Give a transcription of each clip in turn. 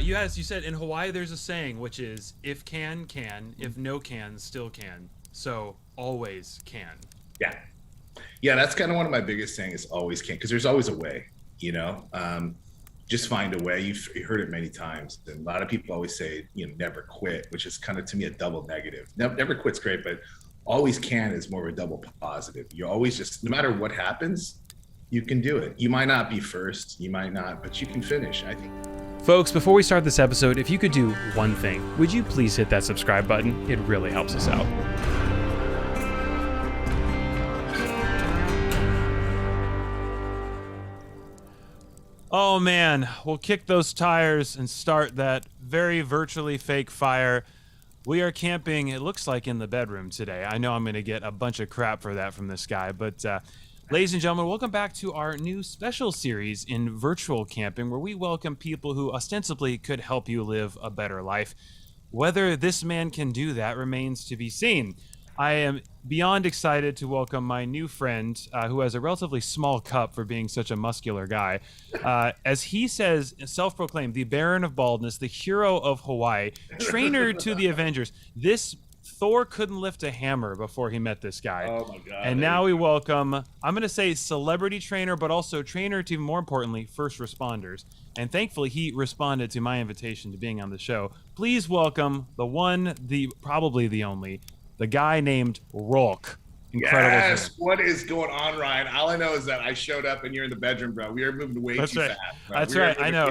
You said in Hawaii there's a saying which is if can, if no can, still can. So always can. Yeah. Yeah, that's kind of one of my biggest things is always can, because there's always a way, just find a way. You've heard it many times. And a lot of people always say, never quit, which is kind of to me a double negative. Never quit's great, but always can is more of a double positive. You always just, no matter what happens, you can do it. You might not be first, you might not, but you can finish, I think. Folks, before we start this episode, if you could do one thing, would you please hit that subscribe button? It really helps us out. Oh man, we'll kick those tires and start that very virtually fake fire. We are camping, it looks like in the bedroom today. I know I'm going to get a bunch of crap for that from this guy, but ladies and gentlemen, welcome back to our new special series in virtual camping, where we welcome people who ostensibly could help you live a better life. Whether this man can do that remains to be seen. I am beyond excited to welcome my new friend, who has a relatively small cup for being such a muscular guy. As he says, self-proclaimed, the Baron of Baldness, the hero of Hawaii, trainer to the Avengers. This Thor couldn't lift a hammer before he met this guy. Oh my God. And now we welcome, I'm going to say celebrity trainer, but also trainer to, more importantly, first responders. And thankfully, he responded to my invitation to being on the show. Please welcome the one, the probably the only, the guy named Rolk. Incredible. Yes. What is going on, Ryan? All I know is that I showed up and you're in the bedroom, bro. We are moving way too fast. Bro. That's right. I know.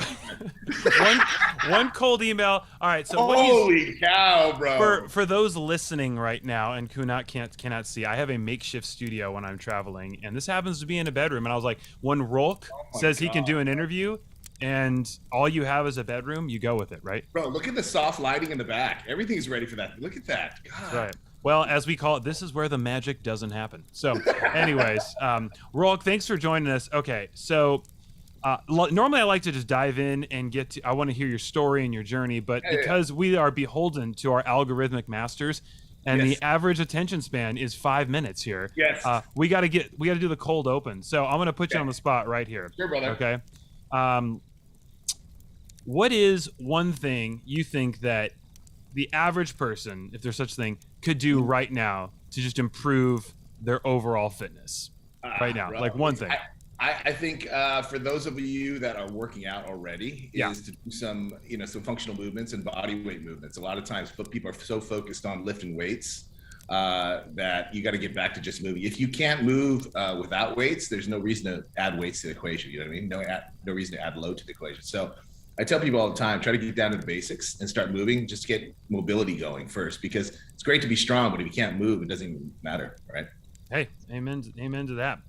one cold email. All right. So holy cow, bro. For those listening right now and cannot see, I have a makeshift studio when I'm traveling, and this happens to be in a bedroom. And I was like, when Rolk says he can do an interview, and all you have is a bedroom, you go with it, right? Bro, look at the soft lighting in the back. Everything's ready for that. Look at that. God. That's right. Well, as we call it, this is where the magic doesn't happen. So anyways, Rolk, thanks for joining us. Okay, so normally I like to just dive in and I want to hear your story and your journey, but because we are beholden to our algorithmic masters, and the average attention span is 5 minutes here. Yes. We got to do the cold open. So I'm going to put you on the spot right here. Sure, brother. Okay. What is one thing you think that the average person, if there's such a thing, could do right now to just improve their overall fitness right now? Bro, like one thing. I think for those of you that are working out already is to do some functional movements and body weight movements. A lot of times people are so focused on lifting weights that you got to get back to just moving. If you can't move without weights, there's no reason to add weights to the equation. You know what I mean? No reason to add load to the equation. So I tell people all the time, try to get down to the basics and start moving. Just get mobility going first, because it's great to be strong, but if you can't move, it doesn't even matter, right? Hey, amen to that.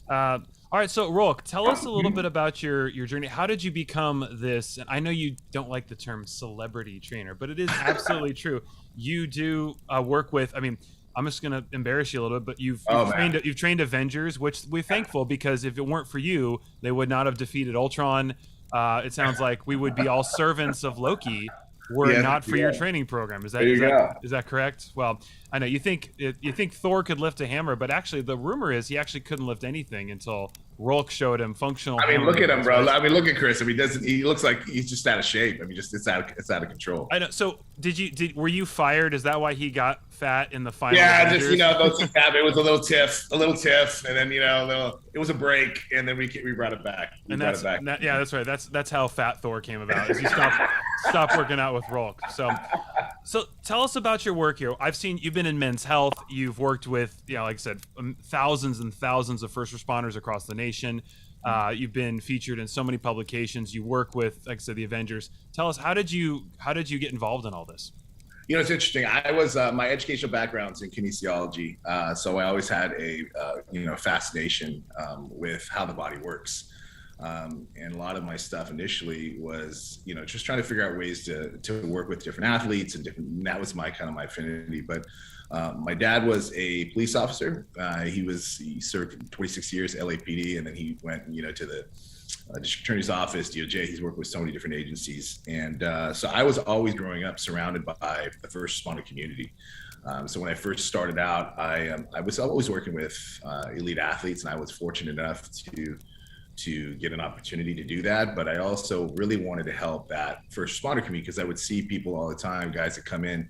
All right, so Rolk, tell us a little bit about your journey. How did you become this? And I know you don't like the term celebrity trainer, but it is absolutely true. You do work with, I mean, I'm just going to embarrass you a little bit, but you've trained Avengers, which we're thankful, because if it weren't for you, they would not have defeated Ultron. It sounds like we would be all servants of Loki were it not for your training program. Is that correct? Well, I know you think Thor could lift a hammer, but actually the rumor is he actually couldn't lift anything until Rolk showed him functional. I mean, look at him, bro. I mean, look at Chris. I mean, he looks like he's just out of shape. I mean, it's out of control. I know. So were you fired? Is that why he got fat in the final? Yeah, Avengers? It was a little tiff, and then it was a break, and then we brought it back. That's right. That's how Fat Thor came about. Is he stopped working out with Rolk. So tell us about your work here. I've seen you've been in Men's Health. You've worked with, like I said, thousands and thousands of first responders across the nation. You've been featured in so many publications. You work with, like I said, the Avengers. Tell us, how did you get involved in all this? It's interesting. I was my educational background's in kinesiology, so I always had a fascination with how the body works. And a lot of my stuff initially was, just trying to figure out ways to work with different athletes and that was my affinity. But my dad was a police officer. He served 26 years LAPD, and then he went, to the district attorney's office, DOJ. He's worked with so many different agencies. And so I was always growing up surrounded by the first responder community. So when I first started out, I was always working with elite athletes, and I was fortunate enough to to get an opportunity to do that. But I also really wanted to help that first responder community, because I would see people all the time, guys that come in,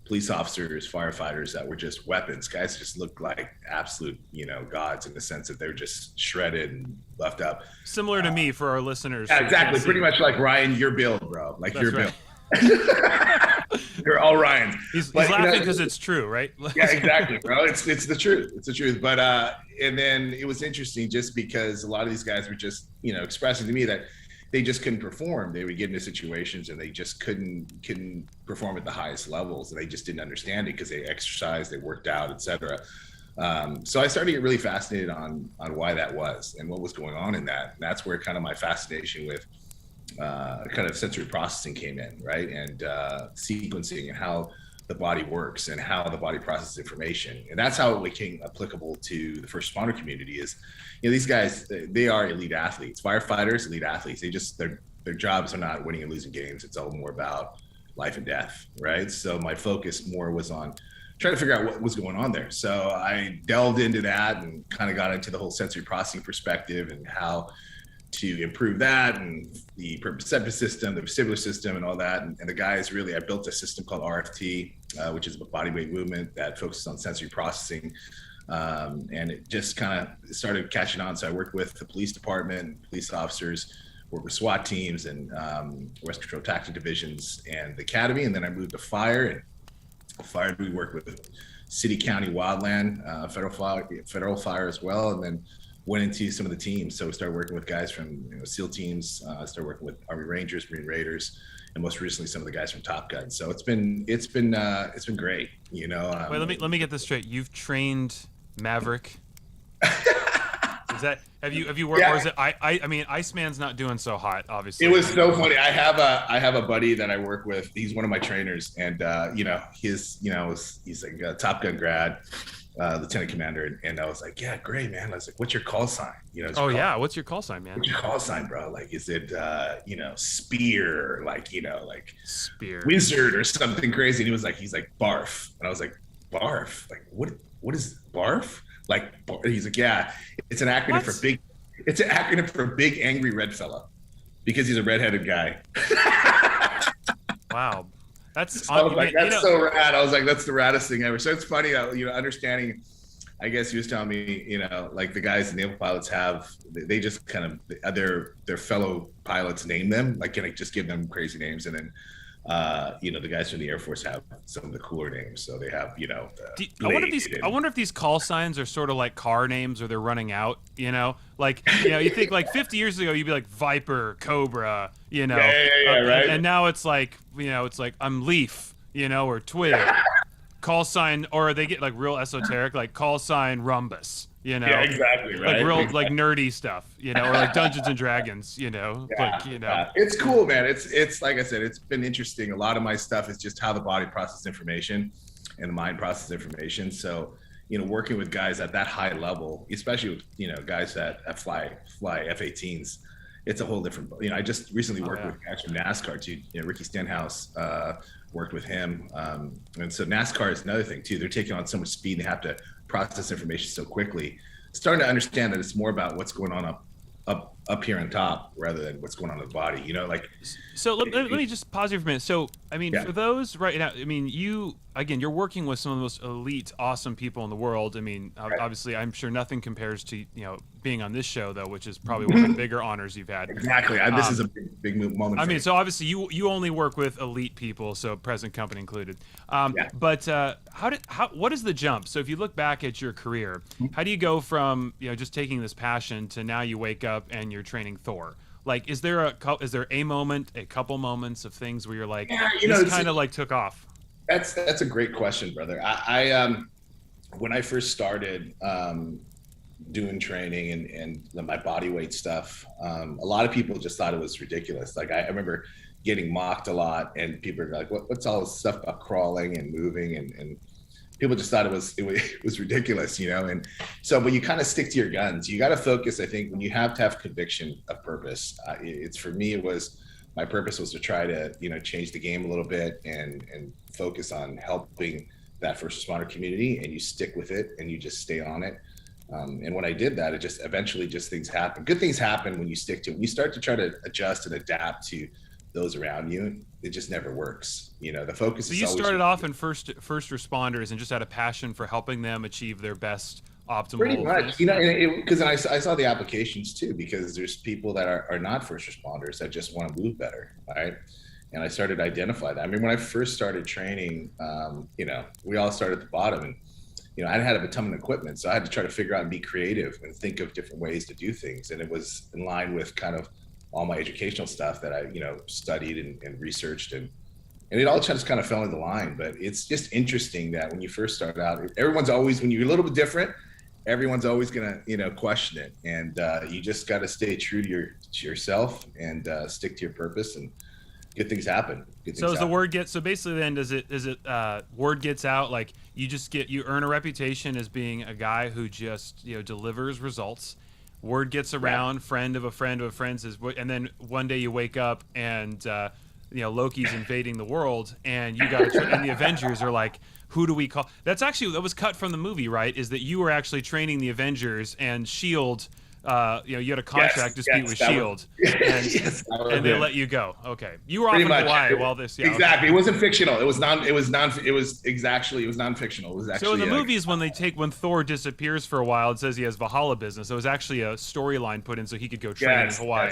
police officers, firefighters, that were just weapons. Guys just looked like absolute, gods, in the sense that they're just shredded and buffed up. Similar to me, for our listeners. Yeah, exactly. Pretty much like Ryan, your build, bro. Like your build. They're all Ryans. He's laughing because it's true, right? Yeah, exactly, bro. It's the truth. It's the truth. But and then it was interesting just because a lot of these guys were just, expressing to me that they just couldn't perform. They would get into situations and they just couldn't perform at the highest levels, and they just didn't understand it because they exercised, they worked out, etc. So I started to get really fascinated on why that was and what was going on in that. And that's where kind of my fascination with kind of sensory processing came in, right? And sequencing and how the body works and how the body processes information. And that's how it became applicable to the first responder community. Is, these guys, they are elite athletes, firefighters, elite athletes. They just, their jobs are not winning and losing games. It's all more about life and death, right? So my focus more was on trying to figure out what was going on there. So I delved into that and kind of got into the whole sensory processing perspective and how to improve that, and the proprioceptive system, the vestibular system, and all that. And the guys really, I built a system called RFT, which is a body weight movement that focuses on sensory processing. And it just kind of started catching on. So I worked with the police department, police officers, worked with SWAT teams and West Control Tactic Divisions and the Academy. And then I moved to fire. And fire, we worked with city, county, wildland, federal fire as well. And then went into some of the teams. So we started working with guys from SEAL teams, started working with Army Rangers, Marine Raiders, and most recently some of the guys from Top Gun. So it's been great. Wait, let me get this straight. You've trained Maverick. Is that have you worked? Yeah. Or is it I mean, Iceman's not doing so hot, obviously. It was so funny. I have a buddy that I work with. He's one of my trainers, and he's like a Top Gun grad. Lieutenant commander, and I was like, yeah, great, man. I was like, what's your call sign? What's your call sign, man? What's your call sign, bro? Like, is it spear, like spear, wizard or something crazy? And he's like barf, and I was like, barf, like what is barf? Like, he's like, yeah, it's an acronym for big. It's an acronym for big angry red fella, because he's a redheaded guy. Wow. That's so so rad. I was like, that's the raddest thing ever. So it's funny, understanding, I guess he was telling me, like the guys, the naval pilots they just kind of, their fellow pilots name them, like, just give them crazy names. And then, the guys from the Air Force have some of the cooler names. So they have, I wonder if these call signs are sort of like car names, or they're running out, like, you think like 50 years ago, you'd be like Viper, Cobra, Yeah, right. And now it's like, it's like I'm Leaf, or Twig, call sign, or they get like real esoteric, like call sign Rhombus, Yeah, exactly, right. Like real, like nerdy stuff, or like Dungeons and Dragons, It's cool, man. It's like I said, it's been interesting. A lot of my stuff is just how the body processes information and the mind processes information. So, working with guys at that high level, especially with, guys that fly F-18s, it's a whole different, I just recently worked with guys from NASCAR too. Ricky Stenhouse, worked with him. And so NASCAR is another thing too. They're taking on so much speed. They have to process information so quickly. Starting to understand that it's more about what's going on up here on top rather than what's going on in the body, So let me just pause here for a minute. So, I mean, for those right now, I mean, you're working with some of the most elite, awesome people in the world. I mean, obviously, I'm sure nothing compares to, being on this show, though, which is probably one of the bigger honors you've had. Exactly. This is a big moment. I mean, so obviously you only work with elite people, so present company included. But what is the jump? So if you look back at your career, how do you go from, just taking this passion to now you wake up and you're training Thor? Like, is there a moment, a couple moments of things where you're like, this kind of like took off? That's a great question, brother. I when I first started doing training and my body weight stuff, a lot of people just thought it was ridiculous. Like I remember getting mocked a lot, and people are like, what's all this stuff about crawling and moving, and people just thought it was ridiculous, And so, but you kind of stick to your guns. You got to focus. I think when you have to have conviction of purpose, for me, my purpose was to try to, change the game a little bit and focus on helping that first responder community, and you stick with it and you just stay on it. And when I did that, it just eventually just things happen. Good things happen when you stick to it. When you start to try to adjust and adapt to those around you, it just never works. The focus So is you always started off in first responders and just had a passion for helping them achieve their best pretty optimal much, things. because I saw the applications too, because there's people that are not first responders that just want to move better, right? And I started to identify that. I mean, when I first started training, we all started at the bottom, and I didn't have a ton of equipment, so I had to try to figure out and be creative and think of different ways to do things. And it was in line with kind of all my educational stuff that I, studied and researched, and it all just kind of fell into line. But it's just interesting that when you first start out, everyone's always, when you're a little bit different, everyone's always gonna, question it, and you just got to stay true to yourself and stick to your purpose, and good things happen. Good So things as the happen. word gets, so basically then word gets out, like you earn a reputation as being a guy who just, delivers results. Word gets Yeah. around, friend of a friend of a friend says, and then one day you wake up and, Loki's invading the world, and you got to, and the Avengers are like, who do we call? That was cut from the movie, right? Is that you were actually training the Avengers, and Shield, you had a contract dispute with That was, Shield, and yes, that was and they it. let you go. Okay, you were off Pretty in much. Hawaii while this. Yeah, okay. Exactly. It wasn't fictional. It was non. It was non. It was exactly. It was non-fictional. It was So in actually the movies, when Thor disappears for a while, it says he has Valhalla business. It was actually a storyline put in so he could go train in yes, Hawaii.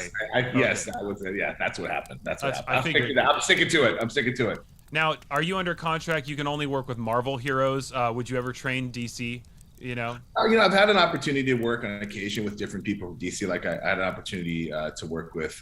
yes, that was it. Yeah, that's what happened. That's what happened. I figured. I'm sticking to it. I'm sticking to it. Now, are you under contract? You can only work with Marvel heroes. Would you ever train DC? I've had an opportunity to work on occasion with different people from DC. Like I had an opportunity to work with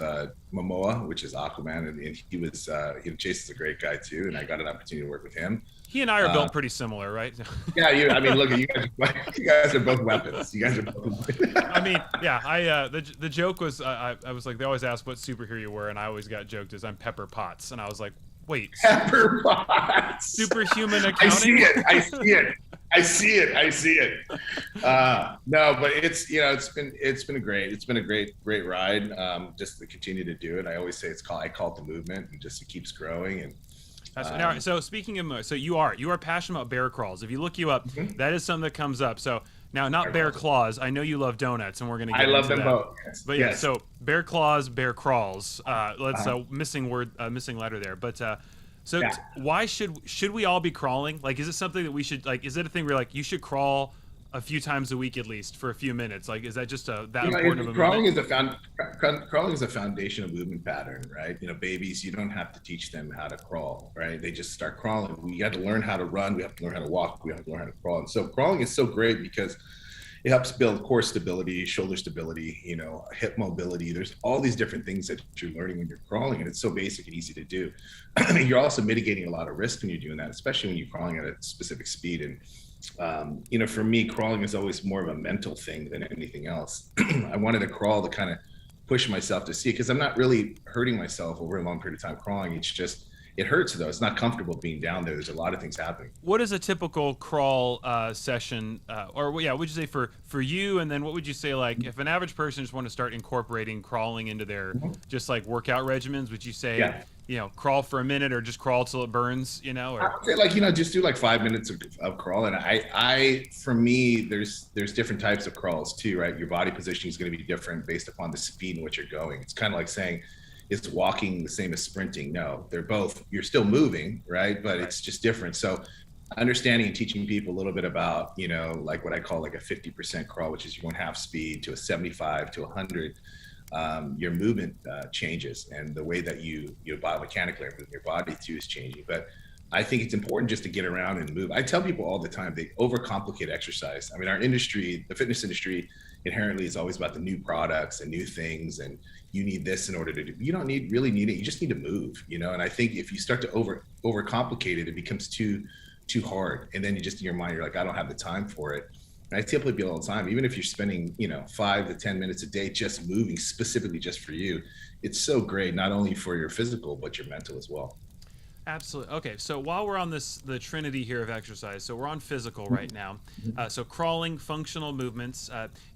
Momoa, which is Aquaman, and he was, Jason's a great guy too, and I got an opportunity to work with him. He and I are built pretty similar, right? Yeah, I mean, look, you guys are both weapons. You guys are both. I mean, yeah. The joke was, I was like, they always ask what superhero you were, and I always got joked as I'm Pepper Potts, and I was like, wait, Pepper Potts. Superhuman accounting. I see it. No, but it's been a great ride. Just to continue to do it. I always say I call it the movement, and just it keeps growing. And Now, so speaking of, so you are passionate about bear crawls. If you look you up, that is something that comes up. So now, not bear claws. I know you love donuts, and we're gonna get I love into them that. both. Yes. But yeah, Yes. so bear claws, bear crawls. Missing letter there. But why should we all be crawling? Like, is it something that we should like? Is it a thing where like you should crawl a few times a week at least for a few minutes? Like, is that just that important of a crawling movement? crawling is a foundation of movement pattern, right? Babies, you don't have to teach them how to crawl, right? They just start crawling. We have to learn how to run. We have to learn how to walk. We have to learn how to crawl. And so crawling is so great because it helps build core stability, shoulder stability, hip mobility. There's all these different things that you're learning when you're crawling, and it's so basic and easy to do. You're also mitigating a lot of risk when you're doing that, especially when you're crawling at a specific speed. And for me, crawling is always more of a mental thing than anything else. I wanted to crawl to kind of push myself to see, because I'm not really hurting myself over a long period of time crawling. It's just, it hurts though. It's not comfortable being down there. There's a lot of things happening. What is a typical crawl session, or would you say for you? And then what would you say, like, if an average person just want to start incorporating crawling into their just like workout regimens? Would you say, crawl for a minute or just crawl till it burns? Or I would say just do like 5 minutes of crawling. For me, there's different types of crawls too, right? Your body positioning is going to be different based upon the speed in which you're going. It's kind of like saying, is walking the same as sprinting? No, they're both, you're still moving, right? But it's just different. So understanding and teaching people a little bit about, like what I call like a 50% crawl, which is you went half speed, to a 75 to 100, your movement changes, and the way that you biomechanically your body too is changing. But I think it's important just to get around and move. I tell people all the time, they overcomplicate exercise. I mean, our industry, the fitness industry, inherently is always about the new products and new things, and you need this in order to do. You don't really need it. You just need to move, And I think if you start to overcomplicate it, it becomes too hard, and then you just in your mind, you're like, I don't have the time for it. And I tell people all the time, even if you're spending 5 to 10 minutes a day just moving specifically just for you, it's so great, not only for your physical but your mental as well. Absolutely. Okay, so while we're on the trinity here of exercise, so we're on physical right now. So crawling, functional movements.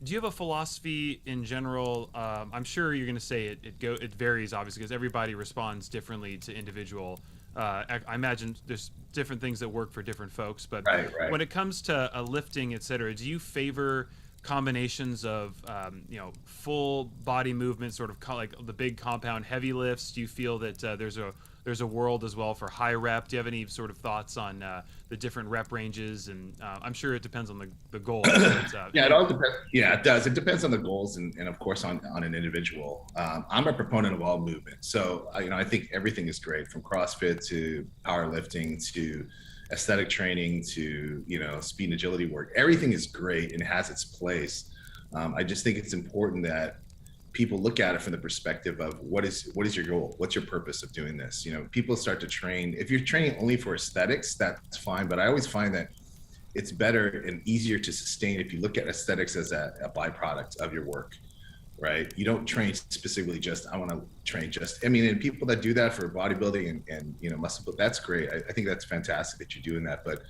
Do you have a philosophy in general? I'm sure you're going to say it varies, obviously, because everybody responds differently to individual. I imagine there's different things that work for different folks, but Right. when it comes to lifting, et cetera, do you favor combinations of full body movement, sort of like the big compound heavy lifts? Do you feel that there's a world as well for high rep? Do you have any sort of thoughts on the different rep ranges? And I'm sure it depends on the goals. But, Yeah, it all depends. Yeah, it does. It depends on the goals and of course on an individual. I'm a proponent of all movement. So I think everything is great, from CrossFit to powerlifting to aesthetic training to speed and agility work. Everything is great and has its place. I just think it's important that people look at it from the perspective of what is your goal? What's your purpose of doing this? People start to train. If you're training only for aesthetics, that's fine. But I always find that it's better and easier to sustain if you look at aesthetics as a byproduct of your work, right? You don't train specifically I want to train and people that do that for bodybuilding and muscle build, that's great. I think that's fantastic that you're doing that. But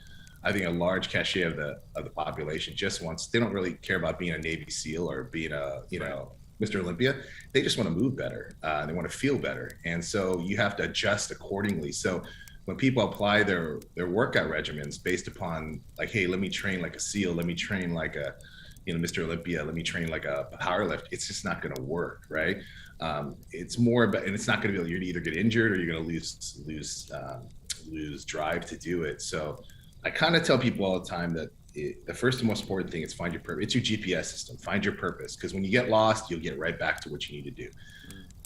I think a large cachet of the population they don't really care about being a Navy SEAL or being Mr. Olympia. They just want to move better. They want to feel better. And so you have to adjust accordingly. So when people apply their workout regimens based upon like, hey, let me train like a SEAL, let me train like a Mr. Olympia, let me train like a powerlift, it's just not going to work, right? It's more about, and it's not going to be, you're either get injured or you're going to lose drive to do it. So I kind of tell people all the time that the first and most important thing is find your purpose. It's your GPS system. Find your purpose, because when you get lost, you'll get right back to what you need to do.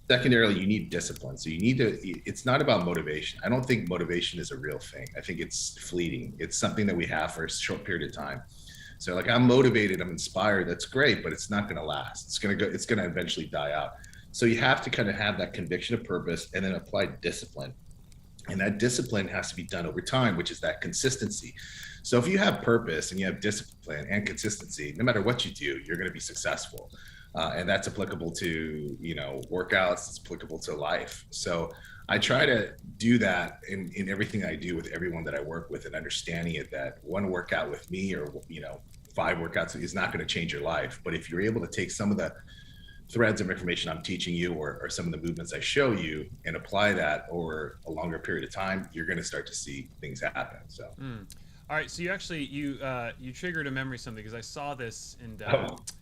Secondarily, you need discipline. So it's not about motivation. I don't think motivation is a real thing. I think it's fleeting. It's something that we have for a short period of time. So like, I'm motivated, I'm inspired, that's great, but it's not going to last. It's going to eventually die out. So you have to kind of have that conviction of purpose and then apply discipline. And that discipline has to be done over time, which is that consistency. So if you have purpose and you have discipline and consistency, no matter what you do, you're going to be successful. And that's applicable to, workouts, it's applicable to life. So I try to do that in everything I do with everyone that I work with, and understanding it that one workout with me or, 5 workouts is not going to change your life. But if you're able to take some of the threads of information I'm teaching you or some of the movements I show you and apply that over a longer period of time, you're going to start to see things happen. So. All right, so you triggered a memory something, because I saw this in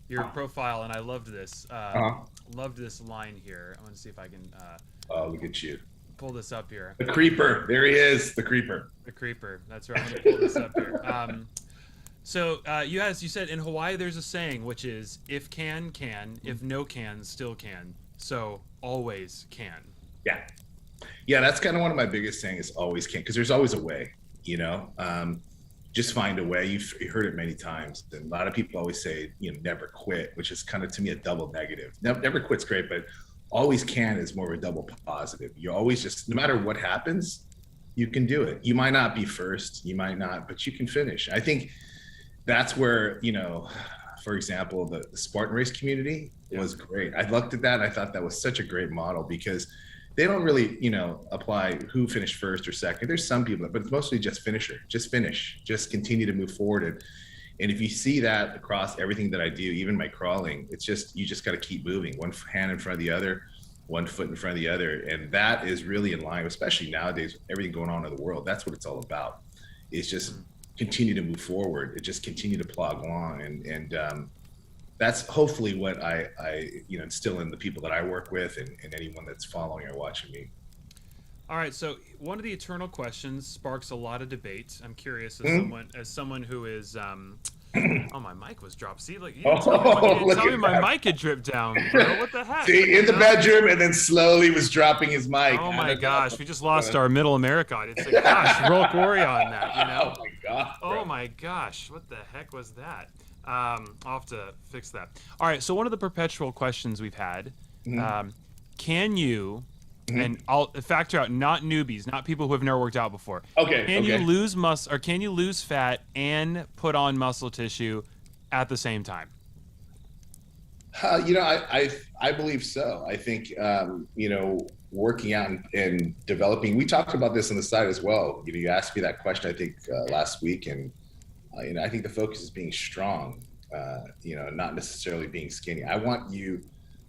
your profile and I loved this. Loved this line here. I want to see if I can. Look at you. Pull this up here. The creeper. There he is. The creeper. The creeper. That's right. I'm gonna pull this up here. So you said in Hawaii there's a saying which is, if can, if no can, still can. So always can. Yeah, that's kind of one of my biggest sayings, always can, because there's always a way. Just find a way. You've heard it many times. And a lot of people always say, never quit, which is kind of, to me, a double negative. Never quit's great, but always can is more of a double positive. You always no matter what happens, you can do it. You might not be first, you might not, but you can finish. I think that's where, for example, the Spartan race community was great. I looked at that and I thought that was such a great model, because they don't really, apply who finished first or second. There's some people, but it's mostly just finisher. Just finish. Just continue to move forward. And if you see that across everything that I do, even my crawling, it's just, you just got to keep moving. One hand in front of the other, one foot in front of the other. And that is really in line, especially nowadays, with everything going on in the world. That's what it's all about. It's just continue to move forward. It just continue to plod along. And that's hopefully what I instill in the people that I work with and anyone that's following or watching me. All right, so one of the eternal questions sparks a lot of debate. I'm curious, as someone who is oh, my mic was dropped. See, like, you didn't tell me my mic had dripped down, bro. What the heck? See, in the bedroom, and then slowly was dropping his mic. Oh my gosh, we just lost our Middle America audience. Like, gosh, Rolk worry on that, Oh my god. Oh my gosh, what the heck was that? I'll have to fix that. All right, so one of the perpetual questions we've had, can you, and I'll factor out not newbies, not people who have never worked out before. Can you lose muscle, or can you lose fat and put on muscle tissue at the same time? I believe so. I think, working out and developing, we talked about this on the side as well. You asked me that question, I think, last week, and I think the focus is being strong, not necessarily being skinny. I want you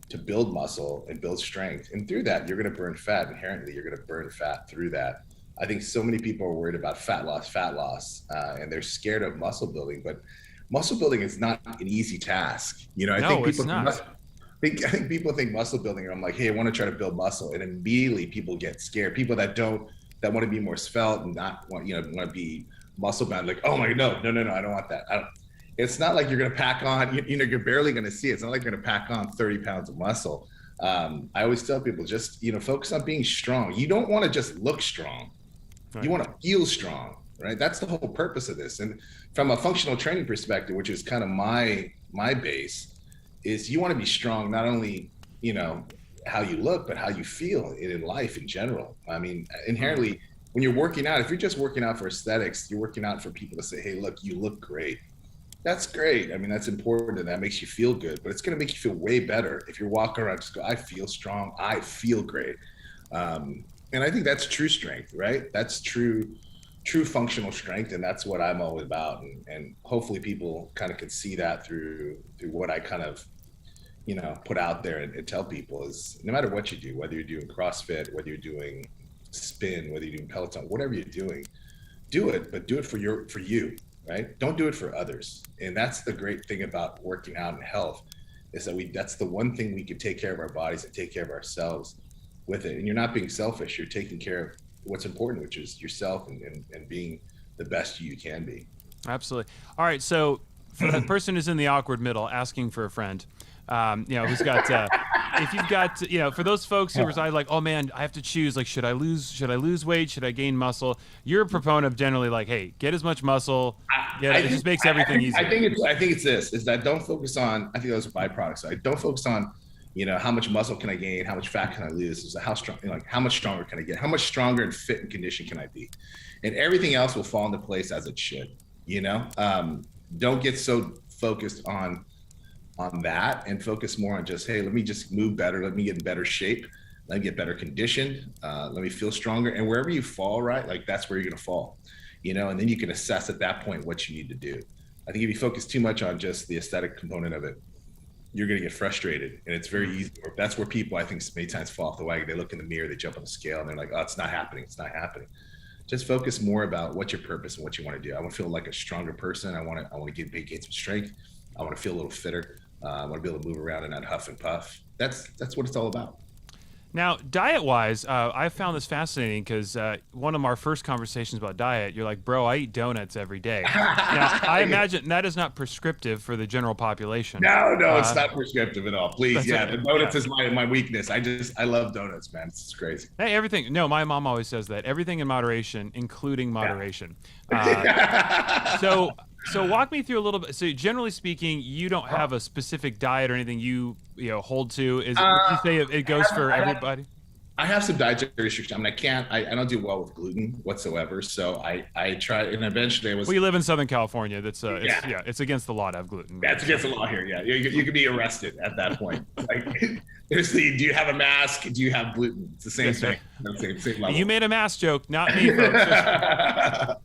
to build muscle and build strength. And through that, you're going to burn fat inherently. You're going to burn fat through that. I think so many people are worried about fat loss, and they're scared of muscle building. But muscle building is not an easy task. I think No, it's people not. I think people think muscle building, and I'm like, hey, I want to try to build muscle, and immediately people get scared. People that want to be more svelte and not want to be muscle bound, like, oh my, no, I don't want that. It's not like you're going to pack on, you're barely going to see it. It's not like you're going to pack on 30 pounds of muscle. I always tell people, just, focus on being strong. You don't want to just look strong. Right. You want to feel strong, right? That's the whole purpose of this. And from a functional training perspective, which is kind of my base, is you want to be strong, not only, how you look, but how you feel in life in general. I mean, inherently, when you're working out, if you're just working out for aesthetics, you're working out for people to say, hey, look, you look great. That's great. I mean, that's important, and that makes you feel good, but it's going to make you feel way better if you're walking around just go, I feel strong, I feel great. And I think that's true strength, right? That's true functional strength, and that's what I'm all about. And hopefully people kind of can see that through what I kind of put out there and tell people is, no matter what you do, whether you're doing CrossFit, whether you're doing spin, whether you're doing Peloton, whatever you're doing, do it, but do it for you, right? Don't do it for others. And that's the great thing about working out and health, is that that's the one thing we can take care of our bodies and take care of ourselves with it. And you're not being selfish, you're taking care of what's important, which is yourself and being the best you can be. Absolutely. All right. So for that person who's in the awkward middle asking for a friend, who's got, if you've got, for those folks who are like, oh man, I have to choose, like, should I lose weight? Should I gain muscle? You're a proponent of generally like, hey, get as much muscle. It just makes everything easier. I think it's this, is that don't focus on, I think those are byproducts. So I don't focus on, how much muscle can I gain? How much fat can I lose? Is how strong, how much stronger can I get? How much stronger and fit and condition can I be? And everything else will fall into place as it should, don't get so focused on that, and focus more on just, hey, let me just move better. Let me get in better shape. Let me get better conditioned. Let me feel stronger. And wherever you fall, right, like that's where you're going to fall, and then you can assess at that point what you need to do. I think if you focus too much on just the aesthetic component of it, you're going to get frustrated, and it's very easy. That's where people, I think, many times fall off the wagon. They look in the mirror, they jump on the scale, and they're like, oh, it's not happening. It's not happening. Just focus more about what's your purpose and what you want to do. I want to feel like a stronger person. I want to gain some strength. I want to feel a little fitter. I want to be able to move around and not huff and puff. That's what it's all about. Now, diet-wise, I found this fascinating because one of our first conversations about diet, you're like, bro, I eat donuts every day. Now, I imagine that is not prescriptive for the general population. No, it's not prescriptive at all. Please, the donuts is my weakness. I love donuts, man. It's crazy. Hey, everything. No, my mom always says that. Everything in moderation, including moderation. So walk me through a little bit. So generally speaking, you don't have a specific diet or anything you hold to. Would you say it goes for everybody? I have some dietary restrictions. I mean, I don't do well with gluten whatsoever. So I try, and eventually We live in Southern California. It's against the law to have gluten. That's against the law here. Yeah, you could be arrested at that point. Like, there's do you have a mask? Do you have gluten? It's the same thing. Same level. You made a mask joke, not me, folks.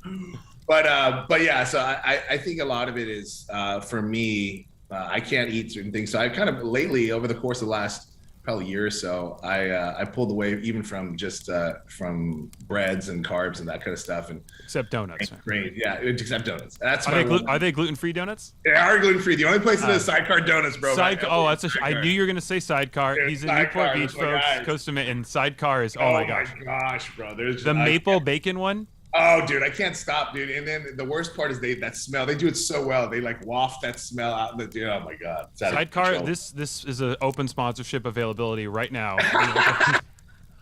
But yeah, so I think a lot of it is for me. I can't eat certain things, so I kind of lately, over the course of the last probably year or so, I pulled away even from just from breads and carbs and that kind of stuff, and except donuts. Grain, yeah, except donuts. That's are they gluten-free donuts? They are gluten-free. The only place that is Sidecar Donuts, bro. I knew you were gonna say Sidecar. He's in Newport Beach, folks. Costa Mesa, and Sidecar is my gosh, bro. There's the maple bacon one. Oh, dude, I can't stop, dude. And then the worst part is that smell. They do it so well. They like waft that smell out. Oh my god. Sidecar. This is an open sponsorship availability right now.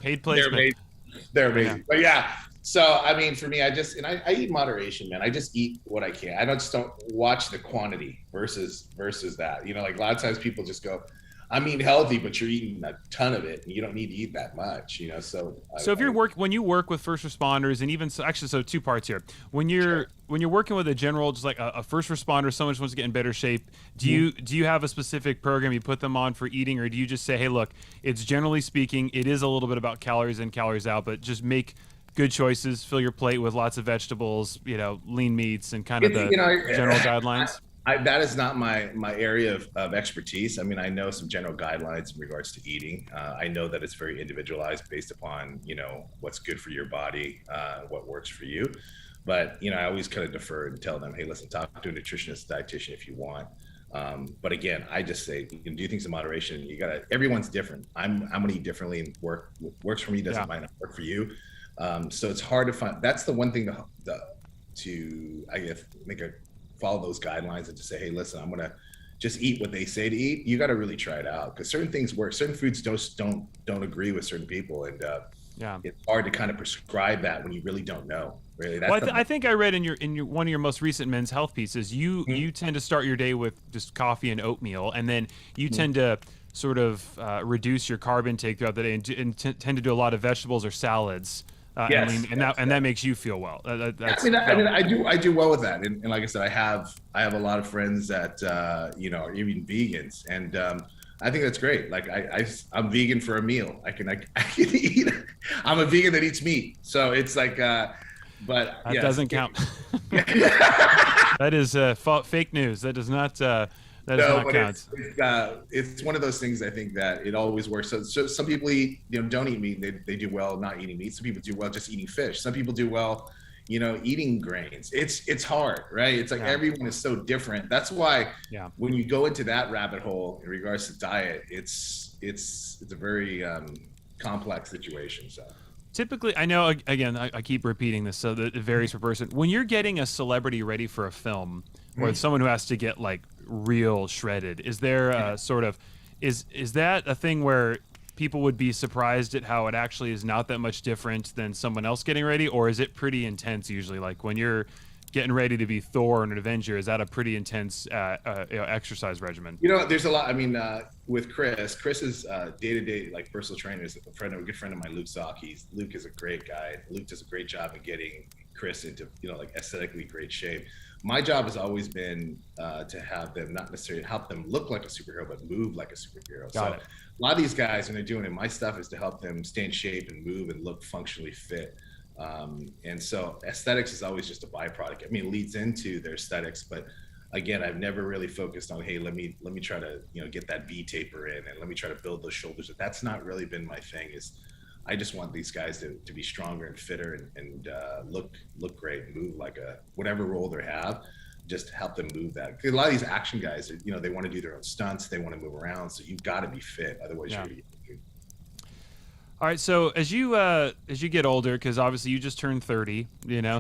Paid placement. They're amazing. Yeah. But yeah. So I mean, for me, I eat in moderation, man. I just eat what I can. I don't watch the quantity versus that. Like a lot of times people just go, I'm eating healthy, but you're eating a ton of it, and you don't need to eat that much, So if when you work with first responders, and even so two parts here. When you're working with a general, just like a first responder, someone just wants to get in better shape, do you have a specific program you put them on for eating, or do you just say, hey, look, it's generally speaking, it is a little bit about calories in, calories out, but just make good choices, fill your plate with lots of vegetables, lean meats, and kind of the general guidelines? That is not my area of expertise. I mean, I know some general guidelines in regards to eating. I know that it's very individualized based upon, what's good for your body, what works for you. But I always kind of defer and tell them, hey, listen, talk to a nutritionist, dietitian if you want. But again, I just say you can do things in moderation. Everyone's different. I'm gonna eat differently, and works for me doesn't might not work for you. So it's hard to find. That's the one thing to I guess follow those guidelines and to say, hey, listen, I'm gonna just eat what they say to eat. You got to really try it out, because certain things work. Certain foods don't agree with certain people, and it's hard to kind of prescribe that when you really don't know. Really, I think I read in your one of your most recent Men's Health pieces, you tend to start your day with just coffee and oatmeal, and then you tend to sort of reduce your carb intake throughout the day, and tend to do a lot of vegetables or salads. And that makes you feel well. I do well with that, and like I said, I have a lot of friends that are even vegans, and I think that's great. Like I'm vegan for a meal. I can eat. I'm a vegan that eats meat, so it's like, but that doesn't count. That is fake news. That does not. That does not count. It's one of those things. I think that it always works. So some people don't eat meat. They do well not eating meat. Some people do well just eating fish. Some people do well, eating grains. It's hard, right? It's like everyone is so different. That's why when you go into that rabbit hole in regards to diet, it's a very complex situation. So typically, I know, again, I keep repeating this, so that it varies per person. When you're getting a celebrity ready for a film, or someone who has to get like real shredded, is there a sort of, is that a thing where people would be surprised at how it actually is not that much different than someone else getting ready, or is it pretty intense usually? Like when you're getting ready to be Thor and an Avenger, is that a pretty intense exercise regimen? There's a lot. I mean, with Chris's day-to-day like personal trainer is a good friend of mine, Luke Zock. Luke is a great guy. Luke does a great job of getting Chris into like aesthetically great shape. My job has always been to have them not necessarily help them look like a superhero, but move like a superhero. Got it. A lot of these guys, when they're doing it, my stuff is to help them stay in shape and move and look functionally fit. And so aesthetics is always just a byproduct. I mean, it leads into their aesthetics, but again, I've never really focused on, hey, let me try to get that V taper in, and let me try to build those shoulders. That's not really been my thing. I just want these guys to be stronger and fitter and look great, move like whatever role they have, just help them move that. A lot of these action guys, they want to do their own stunts, they want to move around, so you've got to be fit, otherwise you're gonna get injured. All right, so as you get older, because obviously you just turned 30, so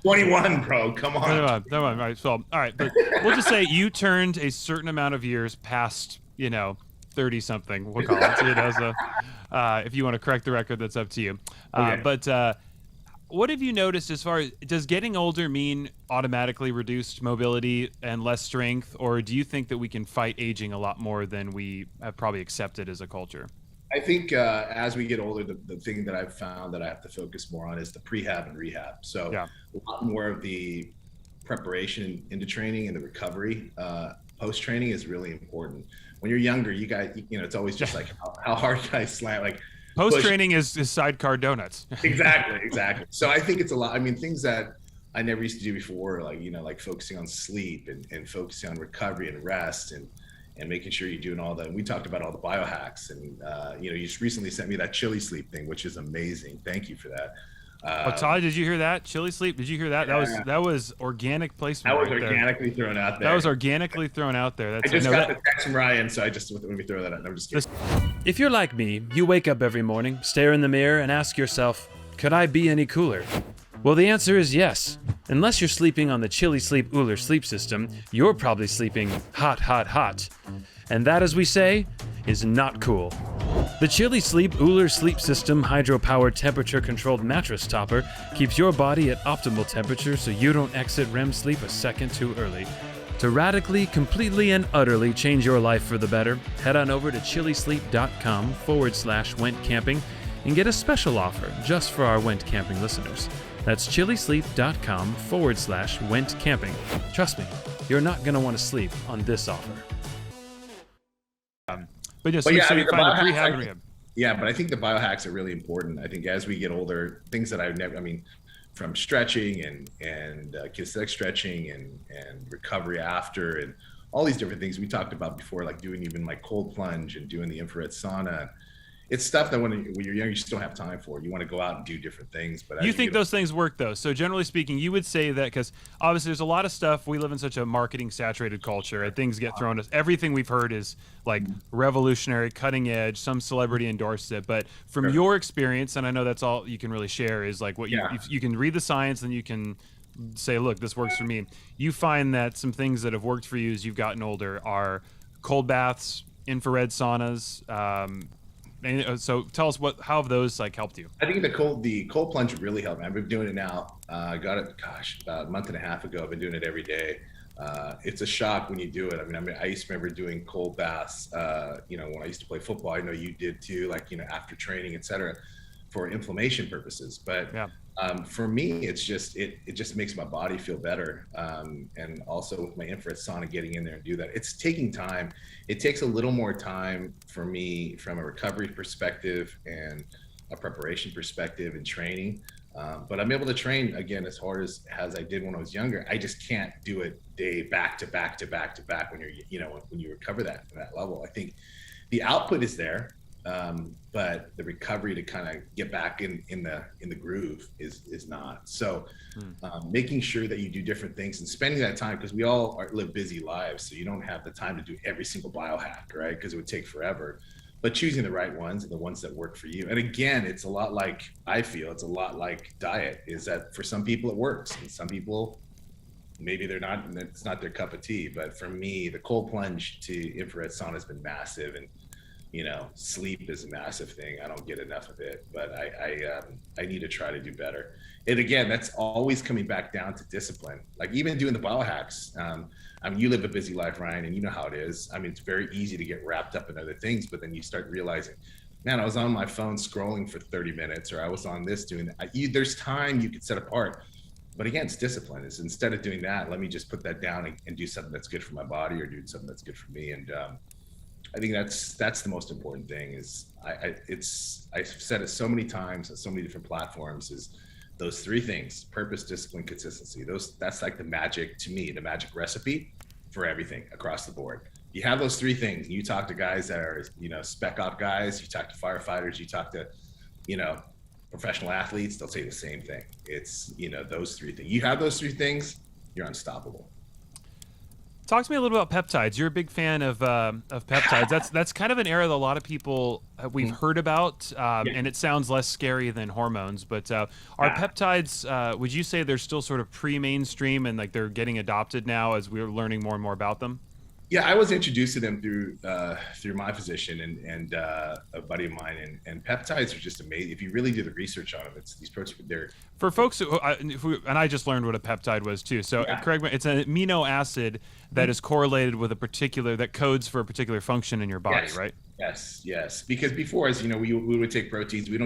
21, bro, come on. All right, so all right, but we'll just say you turned a certain amount of years past 30 something, we'll call it. So if you want to correct the record, that's up to you. Okay. But what have you noticed as far as, does getting older mean automatically reduced mobility and less strength, or do you think that we can fight aging a lot more than we have probably accepted as a culture? I think as we get older, the thing that I've found that I have to focus more on is the prehab and rehab. So a lot more of the preparation into training and the recovery post training is really important. When you're younger, you guys, it's always just like how hard can I slam? Like post training is sidecar donuts. Exactly. So I think it's a lot. I mean, things that I never used to do before, like like focusing on sleep and focusing on recovery and rest and making sure you're doing all that. And we talked about all the biohacks, and you just recently sent me that chili sleep thing, which is amazing. Thank you for that. Todd, did you hear that? Chili sleep? Did you hear that? Yeah. That was organic placement. That was organically thrown out there. That was organically thrown out there. I just got the text from Ryan, so let me throw that out. I'm just kidding. If you're like me, you wake up every morning, stare in the mirror, and ask yourself, could I be any cooler? Well, the answer is yes. Unless you're sleeping on the Chili Sleep Uller sleep system, you're probably sleeping hot, hot, hot. And that, as we say, is not cool. The Chili Sleep Uller Sleep System hydro-powered temperature-controlled mattress topper keeps your body at optimal temperature so you don't exit REM sleep a second too early. To radically, completely, and utterly change your life for the better, head on over to chilisleep.com/went camping and get a special offer just for our Went Camping listeners. That's chilisleep.com/went camping. Trust me, you're not going to want to sleep on this offer. But I think the biohacks are really important. I think as we get older, things that from stretching and kinesthetic stretching and recovery after, and all these different things we talked about before, like doing even like cold plunge and doing the infrared sauna. it's stuff that when you're young, you just don't have time for. You want to go out and do different things. But You as you think get those things work though? So generally speaking, you would say that because obviously there's a lot of stuff. We live in such a marketing saturated culture, and things get thrown at us. Everything we've heard is like revolutionary, cutting edge. Some celebrity endorsed it, but from older, your experience, and I know that's all you can really share, is like what yeah. you can read the science, and you can say, look, this works for me. You find that some things that have worked for you as you've gotten older are cold baths, infrared saunas. And so tell us how have those like helped you? I think the cold plunge really helped me. I've been doing it now. I got it, gosh, about a month and a half ago. I've been doing it every day. It's a shock when you do it. I used to remember doing cold baths, when I used to play football. I know you did too, like, after training, etc., for inflammation purposes. But Yeah. for me, it's just, it just makes my body feel better. And also with my infrared sauna, getting in there and do that, it's taking time. It takes a little more time for me from a recovery perspective and a preparation perspective and training. But I'm able to train again as hard as I did when I was younger. I just can't do it day back to back to back to back when when you recover that level. I think the output is there, but the recovery to kind of get back in the groove is not. So making sure that you do different things and spending that time, because we all live busy lives, so you don't have the time to do every single biohack, right? Because it would take forever. But choosing the right ones and the ones that work for you. And again, it's a lot like, I feel it's a lot like diet, is that for some people it works, and some people maybe it's not their cup of tea. But for me, the cold plunge to infrared sauna has been massive, and sleep is a massive thing. I don't get enough of it, but I need to try to do better. And again, that's always coming back down to discipline. Like even doing the biohacks. You live a busy life, Ryan, and you know how it is. It's very easy to get wrapped up in other things, but then you start realizing, man, I was on my phone scrolling for 30 minutes, or I was on this doing that. There's time you could set apart. But again, it's discipline. Is instead of doing that, let me just put that down and do something that's good for my body, or do something that's good for me. And I think that's the most important thing. Is I've said it so many times on so many different platforms, is those three things: purpose, discipline, consistency. That's like the magic, to me, the magic recipe for everything across the board. You have those three things, and you talk to guys that are, spec op guys, you talk to firefighters, you talk to, professional athletes, they'll say the same thing. It's, those three things. You have those three things, you're unstoppable. Talk to me a little about peptides. You're a big fan of peptides. That's kind of an area that a lot of people we've heard about, and it sounds less scary than hormones. But are peptides? Would you say they're still sort of pre-mainstream, and like they're getting adopted now as we're learning more and more about them? Yeah, I was introduced to them through my physician and a buddy of mine, and peptides are just amazing. If you really do the research on them, it's these proteins. They're for folks and I just learned what a peptide was too. So correct me, it's an amino acid that is correlated with that codes for a particular function in your body, yes. right? Yes. Because before, as we would take proteins, we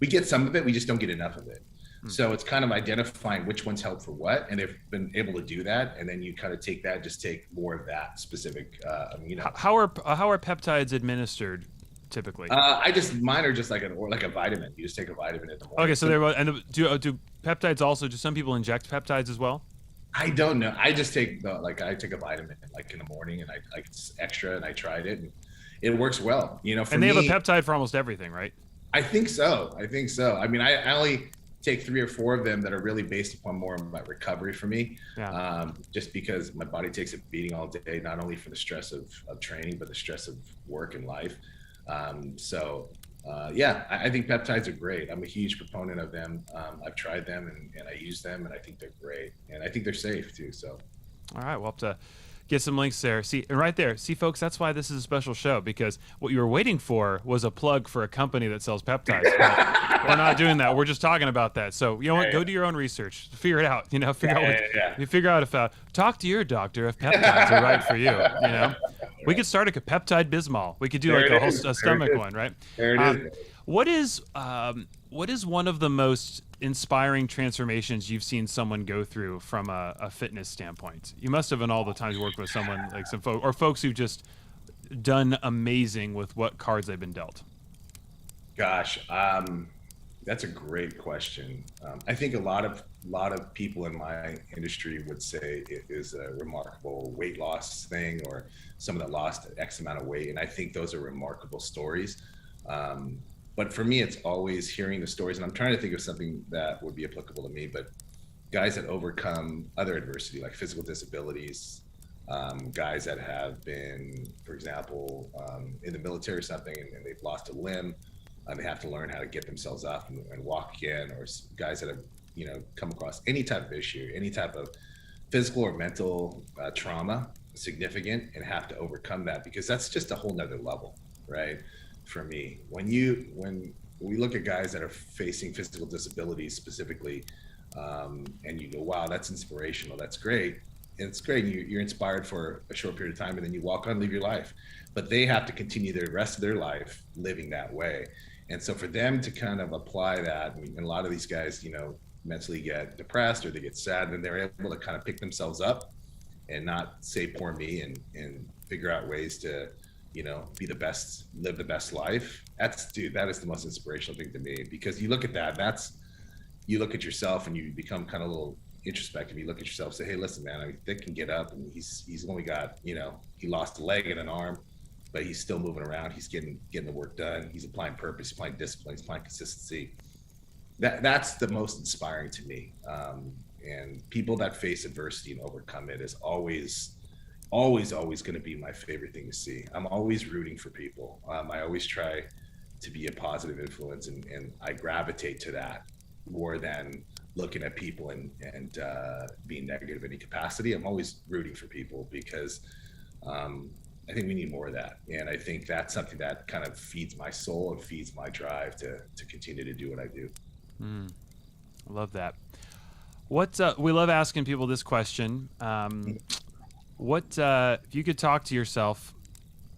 get some of it, we just don't get enough of it. So it's kind of identifying which ones help for what, and they've been able to do that. And then you kind of take more of that specific amino. How are peptides administered typically? Mine are just like a vitamin. You just take a vitamin in the morning. Okay, so do peptides also? Do some people inject peptides as well? I don't know. I just take I take a vitamin like in the morning, and it's extra, and I tried it, and it works well. And they have a peptide for almost everything, right? I think so. I only take 3 or 4 of them that are really based upon more of my recovery for me. Just because my body takes a beating all day, not only for the stress of training, but the stress of work and life. I think peptides are great. I'm a huge proponent of them. I've tried them and I use them, and I think they're great, and I think they're safe too. So, all right, we'll have to get some links there. See, and right there, see, folks, that's why this is a special show, because what you were waiting for was a plug for a company that sells peptides. But we're not doing that. We're just talking about that. So you know what? Go do your own research. Figure it out. Figure out if talk to your doctor if peptides are right for you. We could start a peptide Bismol. We could do like a stomach one, right? There it is. What is one of the most inspiring transformations you've seen someone go through from a fitness standpoint? You must have in all the times you worked with someone like some folks who've just done amazing with what cards they've been dealt. Gosh, that's a great question. I think a lot of people in my industry would say it is a remarkable weight loss thing, or someone that lost X amount of weight, and I think those are remarkable stories. But for me, it's always hearing the stories, and I'm trying to think of something that would be applicable to me. But guys that overcome other adversity, like physical disabilities, guys that have been, for example, in the military or something, and they've lost a limb, and they have to learn how to get themselves up and walk again, or guys that have, come across any type of issue, any type of physical or mental trauma, significant, and have to overcome that, because that's just a whole nother level, right? For me, when we look at guys that are facing physical disabilities specifically, and you go, wow, that's inspirational, that's great, and it's great, and you're inspired for a short period of time, and then you walk on, live your life. But they have to continue the rest of their life living that way. And so for them to kind of apply that, and a lot of these guys, mentally get depressed or they get sad, and they're able to kind of pick themselves up and not say poor me, and figure out ways to, be the best, live the best life. That is the most inspirational thing to me, because you look at that, you look at yourself and you become kind of a little introspective. You look at yourself, say, hey, listen, man, I mean, Dick can get up, and he's only got, he lost a leg and an arm, but he's still moving around. He's getting the work done. He's applying purpose, he's applying discipline, he's applying consistency. That's the most inspiring to me. And people that face adversity and overcome it is always going to be my favorite thing to see. I'm always rooting for people. I always try to be a positive influence, and I gravitate to that more than looking at people and being negative in any capacity. I'm always rooting for people, because I think we need more of that. And I think that's something that kind of feeds my soul and feeds my drive to continue to do what I do. I love that. We love asking people this question. If you could talk to yourself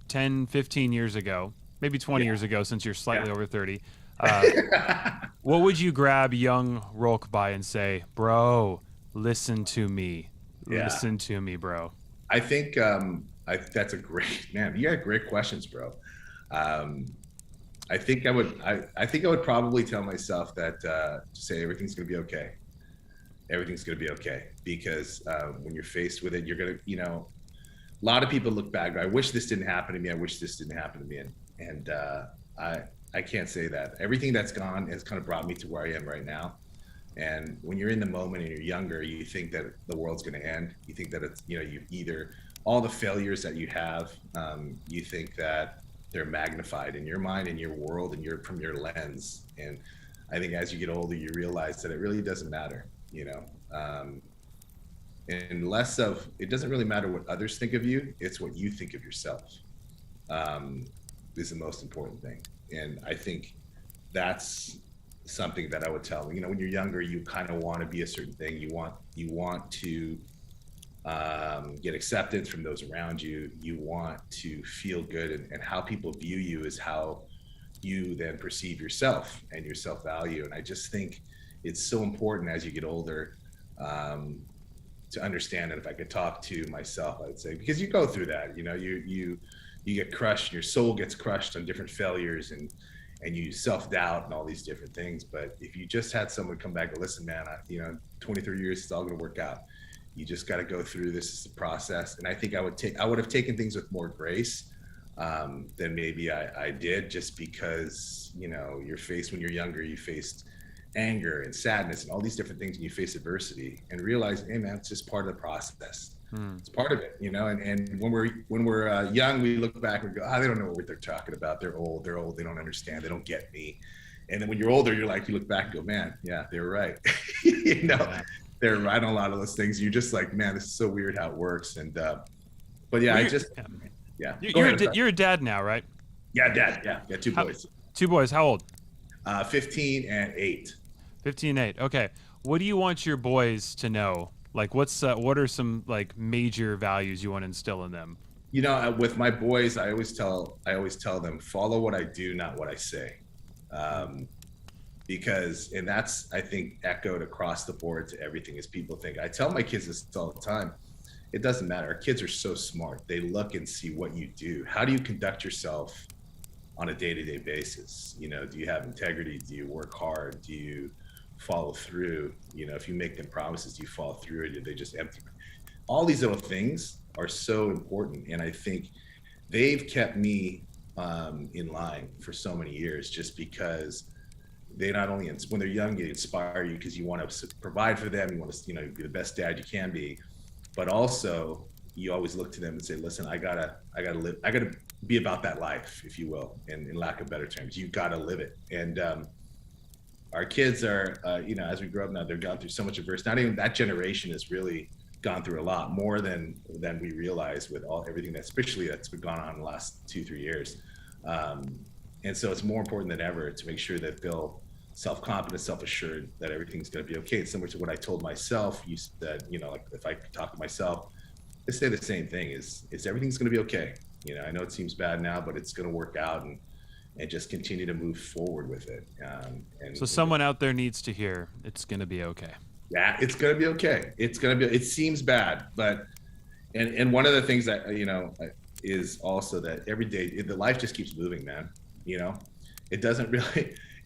10, 15 years ago, maybe 20 years ago, since you're slightly over 30, what would you grab young Rolk by and say, bro, listen to me. Listen to me, bro. I think that's a great, man. You got great questions, bro. I think I would probably tell myself that say everything's gonna be okay. Everything's gonna be okay, because when you're faced with it, you're gonna, a lot of people look back. I wish this didn't happen to me. I wish this didn't happen to me. And I can't say that. Everything that's gone has kind of brought me to where I am right now. And when you're in the moment and you're younger, you think that the world's going to end. You think that it's, you either all the failures that you have, you think that they're magnified in your mind, in your world, and from your lens. And I think as you get older, you realize that it really doesn't matter, and less of, it doesn't really matter what others think of you. It's what you think of yourself, is the most important thing. And I think that's something that I would tell them. When you're younger, you kind of want to be a certain thing. You want to get acceptance from those around you. You want to feel good, and how people view you is how you then perceive yourself and your self-value. And I just think it's so important as you get older to understand that. If I could talk to myself, I'd say, because you go through that, you get crushed, your soul gets crushed on different failures, and you self-doubt and all these different things. But if you just had someone come back and listen, man, 23 years, it's all going to work out. You just got to go through this. It's a process. And I think I would have taken things with more grace than maybe I did, just because, you're faced, when you're younger, you faced anger and sadness and all these different things, and you face adversity, and realize, hey man, it's just part of the process. It's part of it, and when we're young, we look back and go, they don't know what they're talking about. They're old, they don't understand, they don't get me. And then when you're older, you look back and go, man, yeah, they're right. They're right on a lot of those things. You're just like, man, this is so weird how it works. And but yeah, You're a dad now, right? Yeah, dad. Yeah, two boys. Two boys. How old? 15 and 8. 15 and 8. Okay. What do you want your boys to know? Like, what are some major values you want to instill in them? With my boys, I always tell them, follow what I do, not what I say. Because, and that's, I think, echoed across the board to everything, is people think, I tell my kids this all the time, it doesn't matter. Our kids are so smart. They look and see what you do. How do you conduct yourself on a day-to-day basis? Do you have integrity? Do you work hard? Do you follow through? If you make them promises, do you follow through, or do they just empty? All these little things are so important. And I think they've kept me in line for so many years, just because they not only, when they're young, they inspire you because you want to provide for them, you want to, be the best dad you can be, but also you always look to them and say, listen, I gotta be about that life, if you will, in lack of better terms. You gotta live it. And our kids are, as we grow up now, they've gone through so much adversity. Not even that generation has really gone through a lot more than we realize with everything that's been gone on in the last 2-3 years. And so it's more important than ever to make sure that they'll self-confident, self-assured that everything's going to be okay. It's similar to what I told myself. You said, like if I could talk to myself, I say the same thing: is everything's going to be okay. I know it seems bad now, but it's going to work out, and just continue to move forward with it. So someone out there needs to hear it's going to be okay. Yeah, it's going to be okay. It's going to be. It seems bad, but and one of the things that is also that every day the life just keeps moving, man. It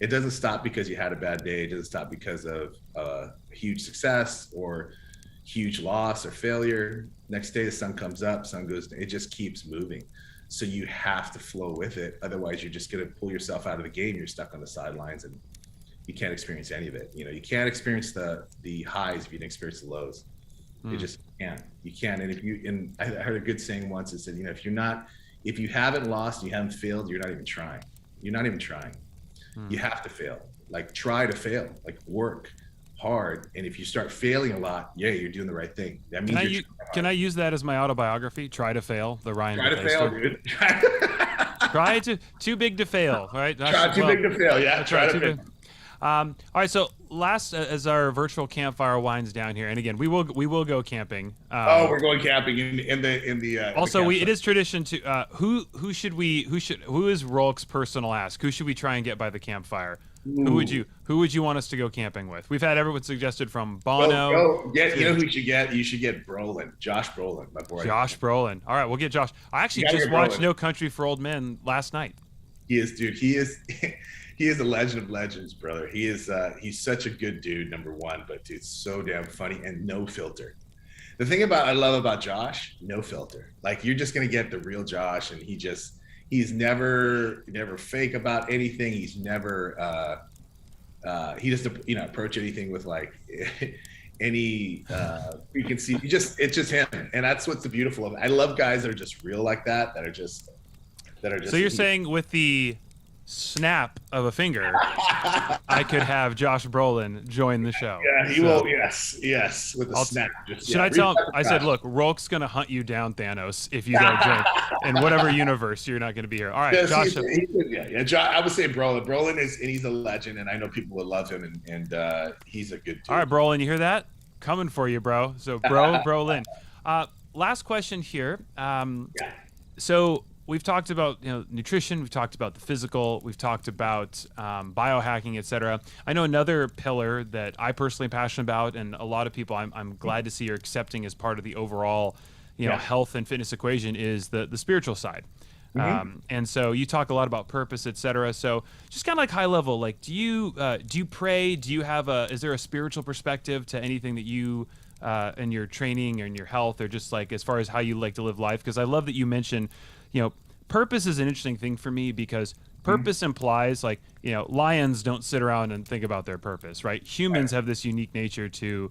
doesn't stop because you had a bad day. It doesn't stop because of huge success or huge loss or failure. Next day the sun comes up, sun goes down. It just keeps moving. So you have to flow with it. Otherwise you're just going to pull yourself out of the game. You're stuck on the sidelines and you can't experience any of it. You can't experience the highs if you didn't experience the lows. You just can't. You can't. And I heard a good saying once. It said, if you haven't lost, you haven't failed, you're not even trying. You're not even trying. You have to fail. Like, try to fail. Like, work hard. And if you start failing a lot, you're doing the right thing. That means can I use that as my autobiography? Try to fail. The Ryan. Try to fail, dude. Try to too big to fail. Right. Try too big to fail. Yeah. Try to fail. All right. So last, as our virtual campfire winds down here, and again, we will go camping. We're going camping in the. Also, it is tradition to who is Rolk's personal ask? Who should we try and get by the campfire? Ooh. Who would you want us to go camping with? We've had everyone suggested from Bono. Who you should get? You should get Brolin, Josh Brolin, my boy. Josh Brolin. All right, we'll get Josh. I actually just watched No Country for Old Men last night. He is, dude. He is a legend of legends, brother. He is. He's such a good dude, number one. But dude, so damn funny and no filter. The thing I love about Josh, no filter. Like, you're just gonna get the real Josh, and he's never fake about anything. He's never he doesn't approach anything with like any preconceived. It's just him, and that's what's the beautiful of it. I love guys that are just real like that. That are just. So you're saying with the snap of a finger, I could have Josh Brolin join the show. Yeah, he will. Yes, with a snap. Should I tell him? I said, look, Rolk's gonna hunt you down, Thanos, if you don't join in whatever universe you're not gonna be here. All right, Josh. Josh. I would say Brolin. Brolin he's a legend, and I know people will love him, and he's a good dude. All right, Brolin, you hear that? Coming for you, bro. So, Brolin. Last question here. So. We've talked about nutrition. We've talked about the physical. We've talked about biohacking, etc. I know another pillar that I personally am passionate about, and a lot of people I'm glad to see you're accepting as part of the overall, health and fitness equation, is the spiritual side. And so you talk a lot about purpose, etc. So just kind of like high level, like do you pray? Do you have is there a spiritual perspective to anything that you in your training or in your health, or just like as far as how you like to live life? Because I love that you mentioned. Purpose is an interesting thing for me because purpose implies lions don't sit around and think about their purpose, right? Humans have this unique nature to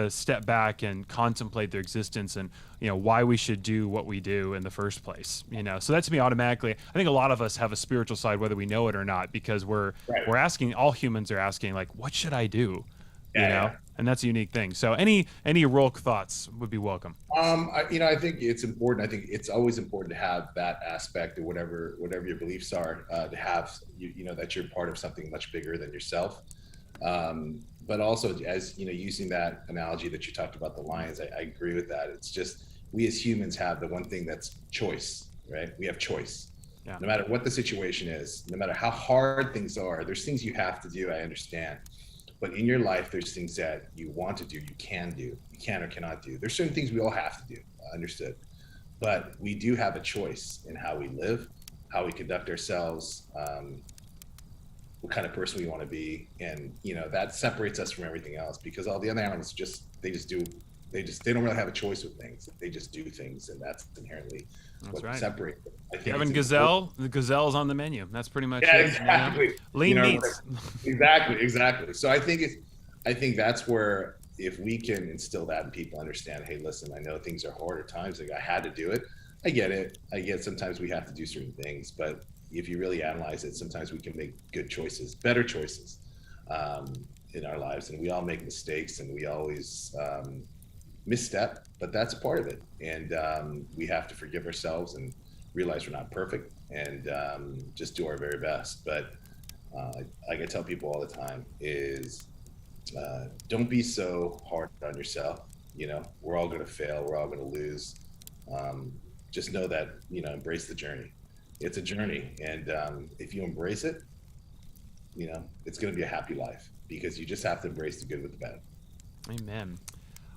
step back and contemplate their existence and why we should do what we do in the first place. So that to me automatically, I think a lot of us have a spiritual side whether we know it or not, because we're asking, all humans are asking, like, what should I do? And that's a unique thing. So any Rolk thoughts would be welcome. I think it's important. I think it's always important to have that aspect of whatever your beliefs are, to have, that you're part of something much bigger than yourself. But also, as using that analogy that you talked about the lions, I agree with that. It's just, we as humans have the one thing that's choice, right? We have choice. Yeah. No matter what the situation is, no matter how hard things are, there's things you have to do. I understand. But in your life, there's things that you want to do, you can or cannot do. There's certain things we all have to do, understood. But we do have a choice in how we live, how we conduct ourselves, what kind of person we want to be. And, that separates us from everything else, because all the other animals they just do they don't really have a choice with things. They just do things, and that's inherently what right. separates them. I think Kevin it's Gazelle, the Gazelle's on the menu. That's pretty much yeah, it. exactly. Lean You know, meats. exactly. So I think that's where, if we can instill that in people, understand, hey, listen, I know things are hard at times. Like, I had to do it. I get it. Sometimes we have to do certain things, but if you really analyze it, sometimes we can make good choices, better choices in our lives. And we all make mistakes, and we always misstep, but that's a part of it. And we have to forgive ourselves and realize we're not perfect, and just do our very best. But like I tell people all the time is, don't be so hard on yourself. You know, we're all going to fail. We're all going to lose. Just know that, embrace the journey. It's a journey. And if you embrace it, it's going to be a happy life, because you just have to embrace the good with the bad. Amen.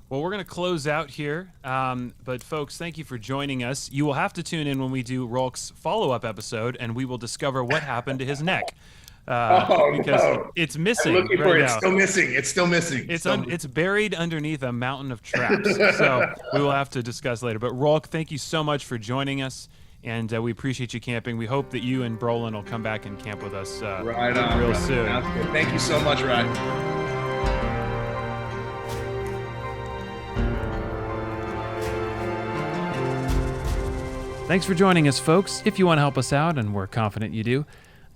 Well, we're going to close out here. But folks, thank you for joining us. You will have to tune in when we do Rolk's follow-up episode, and we will discover what happened to his neck. Because no. it's missing. I'm looking right for it. now. It's still missing. It's buried underneath a mountain of traps. So we will have to discuss later. But Rolk, thank you so much for joining us, and we appreciate you camping. We hope that you and Brolin will come back and camp with us right on, real brother. soon. Thank you so much, Ryan. Thanks for joining us, folks. If you want to help us out, and we're confident you do,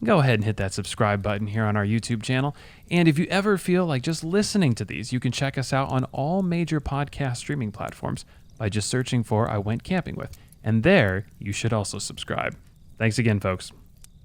go ahead and hit that subscribe button here on our YouTube channel. And if you ever feel like just listening to these, you can check us out on all major podcast streaming platforms by just searching for I Went Camping With. And there, you should also subscribe. Thanks again, folks.